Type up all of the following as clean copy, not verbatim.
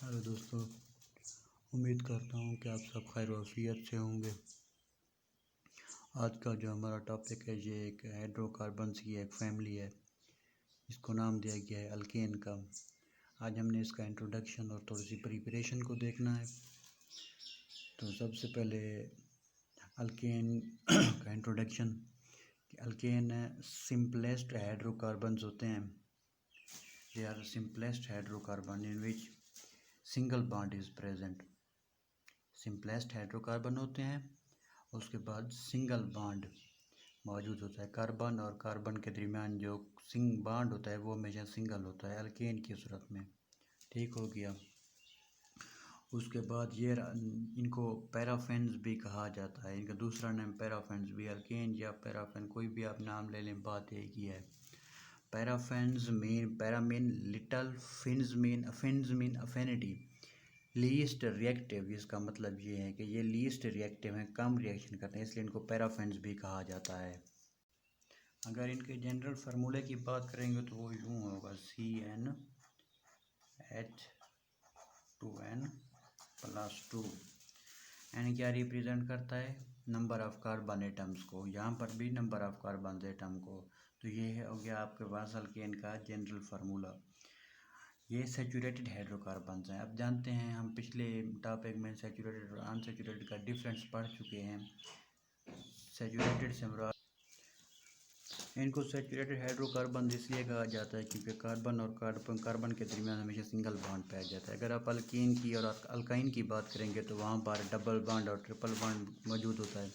Hello दोस्तों, उम्मीद करता हूँ कि आप सब खैर वाफियत से होंगे। आज का जो हमारा टॉपिक है ये एक हाइड्रोकार्बन्स की एक फैमिली है। इसको नाम दिया गया है अल्केन का। आज हमने इसका इंट्रोडक्शन और थोड़ी सी प्रिपरेशन को देखना है। तो सबसे पहले अल्केन का इंट्रोडक्शन। अल्केन सिंपलेस्ट हाइड्रोकार्बन्स होते हैं। They are simplest hydrocarbon in which single bond is present. Simplest hydrocarbon होते हैं, उसके बाद सिंगल बॉन्ड मौजूद होता है। कार्बन और कार्बन के दरमियान जो बॉन्ड होता है वो हमेशा सिंगल होता है अल्केन की सूरत में। ठीक हो गया। उसके बाद ये इनको पैराफेन्स भी कहा जाता है। इनका दूसरा नाम पैराफेन्स भी, अल्केन या पैराफेन कोई भी आप नाम ले लें, बात एक ही है। पैराफेन्स मीन पैरामीन लिटल, फिन्स मीन अफिनिटी, लीस्ट रिएक्टिव। इसका मतलब ये है कि ये लीस्ट रिएक्टिव हैं, कम रिएक्शन करते हैं, इसलिए इनको पैराफेन्स भी कहा जाता है। अगर इनके जनरल फार्मूले की बात करेंगे तो वो यूँ होगा CnH2n+2। एन क्या रिप्रेजेंट करता है? नंबर ऑफ कार्बन एटम्स को, यहाँ पर भी नंबर ऑफ कार्बन एटम को। तो ये हो गया आपके पास अल्केन का जनरल फार्मूला। ये सैचुरेटेड हाइड्रोकार्बन्स हैं। अब जानते हैं, हम पिछले टॉपिक में सैचुरेटेड और अनसैचुरेटेड का डिफरेंस पढ़ चुके हैं। सैचुरेटेड से मुराद, इनको सैचुरेटेड हाइड्रोकार्बन इसलिए कहा जाता है क्योंकि कार्बन और कार्बन के दरमियान हमेशा सिंगल बॉन्ड पाया जाता है। अगर आप अल्कीन की और अल्काइन की बात करेंगे तो वहाँ पर डबल बॉन्ड और ट्रिपल बॉन्ड मौजूद होता है,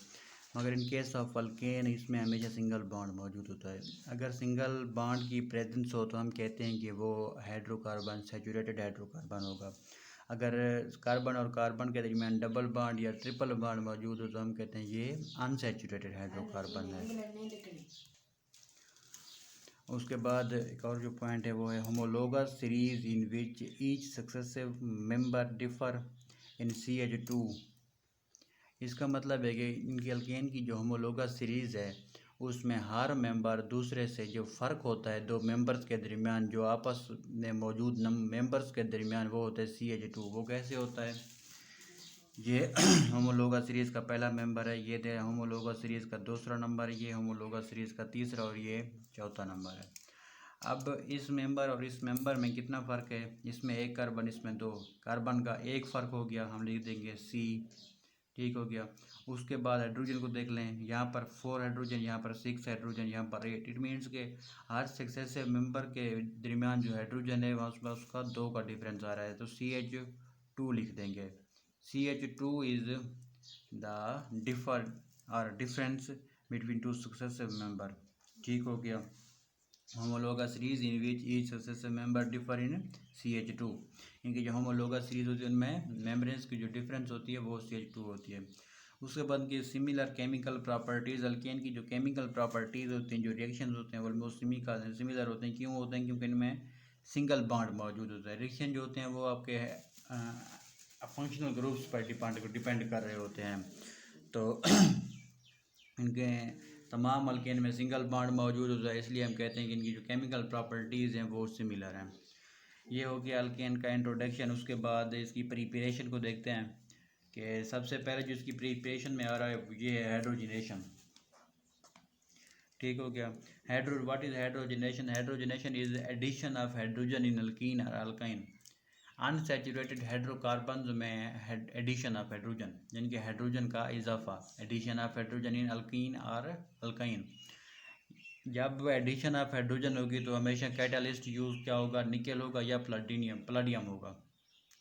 मगर इन केस ऑफ अल्केन इसमें हमेशा सिंगल बॉन्ड मौजूद होता है। अगर सिंगल बॉन्ड की प्रेजेंस हो तो हम कहते हैं कि वो हाइड्रोकार्बन सैचुरेटेड हाइड्रोकार्बन होगा। अगर कार्बन और कार्बन के दरमियान डबल बॉन्ड या ट्रिपल बॉन्ड मौजूद हो तो हम कहते हैं ये अनसैचुरेटेड हाइड्रोकार्बन है। उसके बाद एक और जो पॉइंट है वो है homologous series in which each successive member differ in CH2। इसका मतलब है कि इनकी अल्केन की जो होमोलोगस सीरीज़ है उसमें हर मेंबर दूसरे से जो फ़र्क होता है दो मेंबर्स के दरमियान, जो आपस में मौजूद मेंबर्स के दरमियान, वो होता है CH2। वो कैसे होता है? ये होमोलोगस सीरीज़ का पहला मेंबर है, ये दे होमोलोगस सीरीज़ का दूसरा नंबर, ये होमोलोगस सीरीज़ का तीसरा और ये चौथा नंबर है। अब इस मेंबर और इस मेंबर में कितना फ़र्क है? इसमें एक कार्बन, इसमें दो कार्बन का एक फ़र्क हो गया, हम लिख देंगे C। ठीक हो गया। उसके बाद हाइड्रोजन को देख लें, यहाँ पर 4 हाइड्रोजन, यहाँ पर 6 हाइड्रोजन, यहाँ पर 8। इट मीन्स के हर सक्सेसिव मेंबर के दरमियान जो हाइड्रोजन है वहाँ उसका 2 का डिफरेंस आ रहा है, तो CH2 लिख देंगे। CH2 is the difference between 2 successive member. ठीक हो गया। Homologous series in which each successive member differ in CH2। इनकी जो होमोलोगस सीरीज होती है उनमें मेम्ब्रेन्स की जो डिफरेंस होती है वो CH2 होती है। उसके बाद की सिमिलर केमिकल प्रॉपर्टीज़, अल्केन की जो केमिकल प्रॉपर्टीज़ होती हैं, जो रिएक्शन होते हैं वो ऑलमोस्ट सिमिलर होते हैं। क्यों होते हैं? क्योंकि इनमें सिंगल बॉन्ड मौजूद होता है। रिएक्शन जो होते हैं वो आपके फंक्शनल ग्रुप्स पर डिपेंड कर रहे होते हैं। तो इनके तमाम अल्केन में सिंगल बॉन्ड मौजूद होता है, इसलिए हम कहते हैं कि इनकी जो केमिकल प्रॉपर्टीज़ हैं वो सिमिलर हैं। ये हो गया अल्केन का इंट्रोडक्शन। उसके बाद इसकी प्रिपरेशन को देखते हैं कि सबसे पहले जो इसकी प्रिपरेशन में आ रहा है ये है हाइड्रोजनेशन। ठीक हो गया। What is hydrogenation? Hydrogenation is addition of hydrogen in alkene और अल्काइन। अनसैचुरेटेड हाइड्रोकार्बन्स में एडिशन ऑफ हाइड्रोजन, यानी कि हाइड्रोजन का इजाफा, addition of hydrogen in alkene और अल्काइन। जब एडिशन ऑफ हाइड्रोजन होगी तो हमेशा कैटालिस्ट यूज़ क्या होगा? निकेल होगा या प्लेडियम होगा।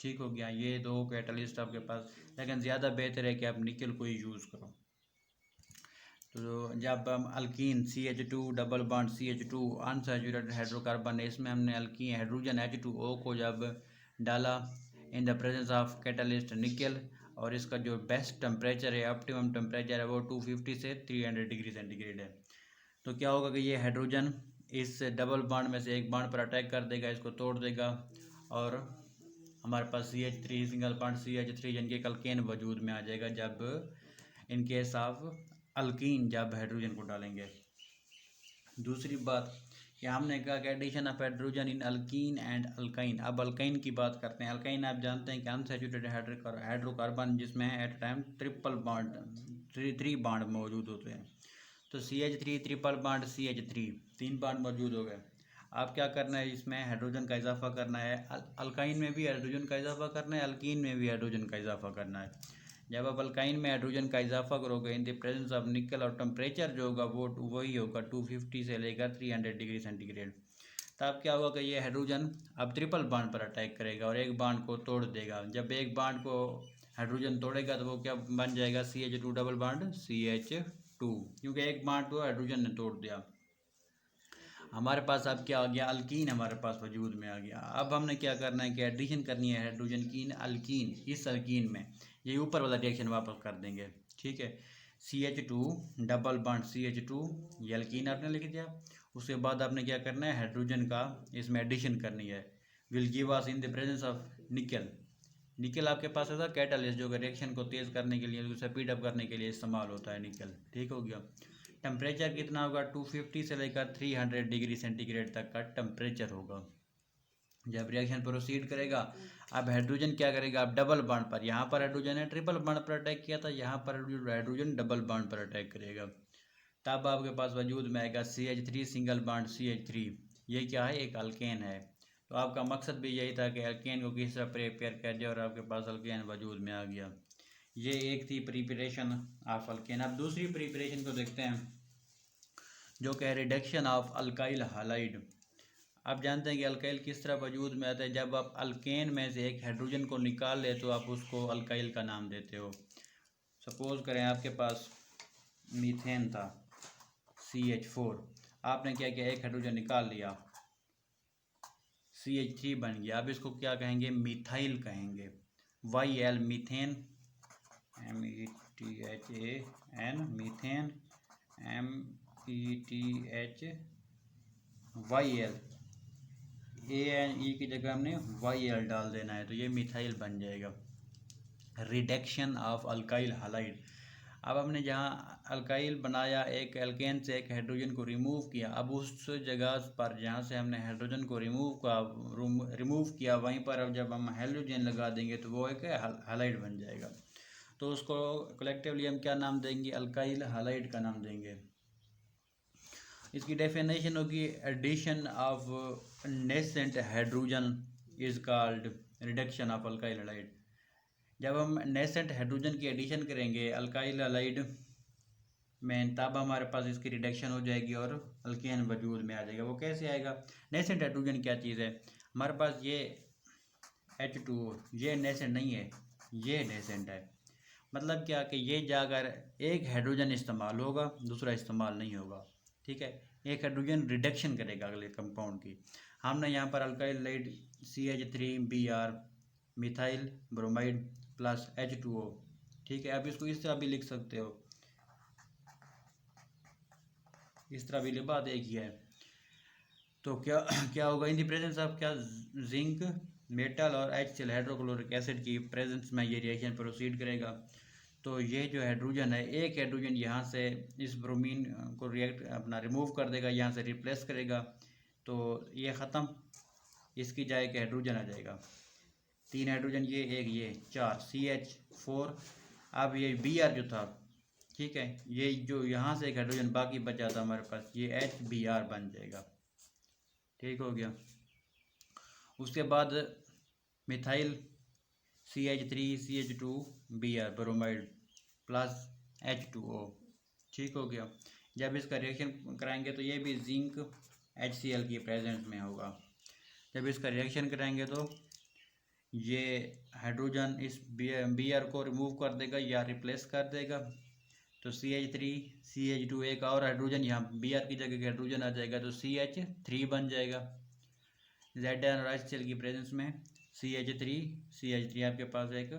ठीक हो गया। ये दो कैटालिस्ट आपके पास, लेकिन ज़्यादा बेहतर है कि आप निकेल को ही यूज़ करो। तो जब हम alkyne CH2 double bond CH2 unsaturated hydrocarbon है, इसमें हमने अल्कीन हाइड्रोजन H2O को जब डाला in the presence of catalyst nickel, और इसका जो बेस्ट टेम्परेचर है, ऑप्टिमम टेम्परेचर है वो 250 से 300 डिग्री सेंटीग्रेड है। तो क्या होगा कि ये हाइड्रोजन इस डबल बॉन्ड में से एक बॉन्ड पर अटैक कर देगा, इसको तोड़ देगा, और हमारे पास CH3 सिंगल बॉन्ड CH3 जिनके अल्केन वजूद में आ जाएगा जब इन केस ऑफ अल्कीन जब हाइड्रोजन को डालेंगे। दूसरी बात कि हमने कहा कि addition of hydrogen in alkene and alkyne. अब अल्काइन की बात करते हैं। अल्काइन आप जानते हैं कि अनसैचुरेटेड हाइड्रोकार्बन जिसमें at time triple bond three bond मौजूद होते हैं। तो CH3 ट्रिपल बॉन्ड CH3 तीन बॉन्ड मौजूद हो गए। आप क्या करना है, इसमें हाइड्रोजन का इजाफा करना है। अल्काइन में भी हाइड्रोजन का इजाफा करना है, अल्कीन में भी हाइड्रोजन का इजाफा करना है। जब आप अल्काइन में हाइड्रोजन का इजाफा करोगे इन द प्रेजेंस ऑफ निकल, और टेम्परेचर जो होगा वो वही होगा 250 से लेकर 300 डिग्री सेंटीग्रेड। तब क्या होगा कि ये हाइड्रोजन अब ट्रिपल बॉन्ड पर अटैक करेगा और एक बॉन्ड को तोड़ देगा। जब एक बॉन्ड को हाइड्रोजन तोड़ेगा तो वो क्या बन जाएगा, CH2 डबल बॉन्ड CH2, क्योंकि एक बॉन्ड को हाइड्रोजन ने तोड़ दिया। हमारे पास अब क्या आ गया, अल्कीन हमारे पास वजूद में आ गया। अब हमने क्या करना है कि एडिशन करनी है हाइड्रोजन की अल्कीन, इस अल्कीन में ये ऊपर वाला रिएक्शन वापस कर देंगे। ठीक है, CH2 डबल बॉन्ड CH2 ये अल्कीन आपने लिख दिया। उसके बाद आपने क्या करना है, हाइड्रोजन का इसमें एडिशन करनी है। Will give us in the presence of निकल। निकल आपके पास होगा कैटालिस्ट, जो रिएक्शन को तेज़ करने के लिए, स्पीड अप करने के लिए इस्तेमाल होता है निकल। ठीक हो गया। टेम्परेचर कितना होगा, 250 से लेकर 300 डिग्री सेंटीग्रेड तक का टेम्परेचर होगा। जब रिएक्शन प्रोसीड करेगा, अब हाइड्रोजन क्या करेगा, अब डबल बॉन्ड पर, यहाँ पर हाइड्रोजन है ट्रिपल बॉन्ड पर अटैक किया था, यहाँ पर हाइड्रोजन डबल बॉन्ड पर अटैक करेगा। तब आपके पास वजूद में आएगा CH3 सिंगल बॉन्ड CH3। ये क्या है, एक अल्केन है। तो आपका मकसद भी यही था कि अल्केन को किस तरह प्रिपेयर कर दिया और आपके पास अल्केन वजूद में आ गया। ये एक थी प्रिपरेशन ऑफ अल्केन। अब दूसरी प्रिपरेशन को देखते हैं जो कि रिडक्शन ऑफ अल्काइल हालाइड। आप जानते हैं कि अल्काइल किस तरह वजूद में आता है। जब आप अल्केन में से एक हाइड्रोजन को निकाल ले तो आप उसको अल्काइल का नाम देते हो। सपोज करें आपके पास मीथेन था CH4, आपने क्या किया, एक हाइड्रोजन निकाल लिया, CH3 बन गया। अब इसको क्या कहेंगे, मिथाइल कहेंगे। YL methane, METHAN methane, METHYL, ANE की जगह हमने YL डाल देना है, तो ये मिथाइल बन जाएगा। Reduction of alkyl halide. अब हमने जहाँ अल्काइल बनाया, एक एल्केन से एक हाइड्रोजन को रिमूव किया, अब उस जगह पर जहाँ से हमने हाइड्रोजन को रिमूव किया वहीं पर अब जब हम हाइड्रोजन लगा देंगे तो वो एक हालाइड बन जाएगा। तो उसको कलेक्टिवली हम क्या नाम देंगे, अल्काइल हालाइड का नाम देंगे। इसकी डेफिनेशन होगी, addition of nascent hydrogen is called reduction of alkyl halide. जब हम नेसेंट हाइड्रोजन की एडिशन करेंगे अल्काइल हालाइड में, तब हमारे पास इसकी रिडक्शन हो जाएगी और अल्केन वजूद में आ जाएगा। वो कैसे आएगा, नेसेंट हाइड्रोजन क्या चीज़ है, हमारे पास ये H2O, ये नेसेंट नहीं है, ये नेसेंट है। मतलब क्या कि ये जाकर एक हाइड्रोजन इस्तेमाल होगा, दूसरा इस्तेमाल नहीं होगा। ठीक है, एक हाइड्रोजन रिडक्शन करेगा अगले कंपाउंड की। हमने यहाँ पर alkyl halide CH3Br methyl bromide plus H2O। ठीक है, अब इसको इस तरह भी लिख सकते हो, इस तरह भी बात एक ही है। तो क्या क्या होगा, इन द प्रेजेंस ऑफ क्या, जिंक मेटल और HCl हाइड्रोक्लोरिक एसिड की प्रेजेंस में ये रिएक्शन प्रोसीड करेगा। तो ये जो हाइड्रोजन है, एक हाइड्रोजन यहाँ से इस ब्रोमीन को रिएक्ट अपना रिमूव कर देगा, यहाँ से रिप्लेस करेगा, तो ये ख़त्म, इसकी जगह के हाइड्रोजन आ जाएगा, तीन हाइड्रोजन, ये 4 CH4। अब ये Br जो था, ठीक है, ये जो यहाँ से एक हाइड्रोजन बाकी बचा था हमारे पास, ये HBr बन जाएगा। ठीक हो गया। उसके बाद methyl CH3 CH2Br bromide plus H2O। ठीक हो गया। जब इसका रिएक्शन कराएंगे तो ये भी जिंक HCl की प्रेजेंस में होगा। जब इसका रिएक्शन कराएंगे तो ये हाइड्रोजन इस Br को रिमूव कर देगा या रिप्लेस कर देगा, तो CH3 CH2, एक और हाइड्रोजन यहाँ Br की जगह हाइड्रोजन आ जाएगा, तो CH3 बन जाएगा। Zn और HCl की प्रेजेंस में CH3 आपके पास एक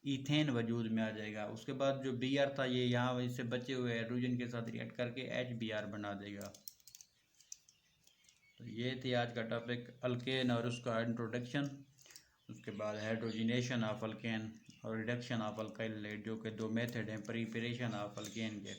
इथेन वजूद में आ जाएगा। उसके बाद जो Br था ये यहाँ इससे बचे हुए हाइड्रोजन के साथ रिएक्ट करके HBr बना देगा। तो ये थी आज का टॉपिक, अल्केन और उसका इंट्रोडक्शन। उसके बाद हाइड्रोजिनेशन ऑफ अल्केन और रिडक्शन ऑफ अल्काइल हालाइड, जो कि दो मेथड हैं प्रिपरेशन ऑफ अल्केन के।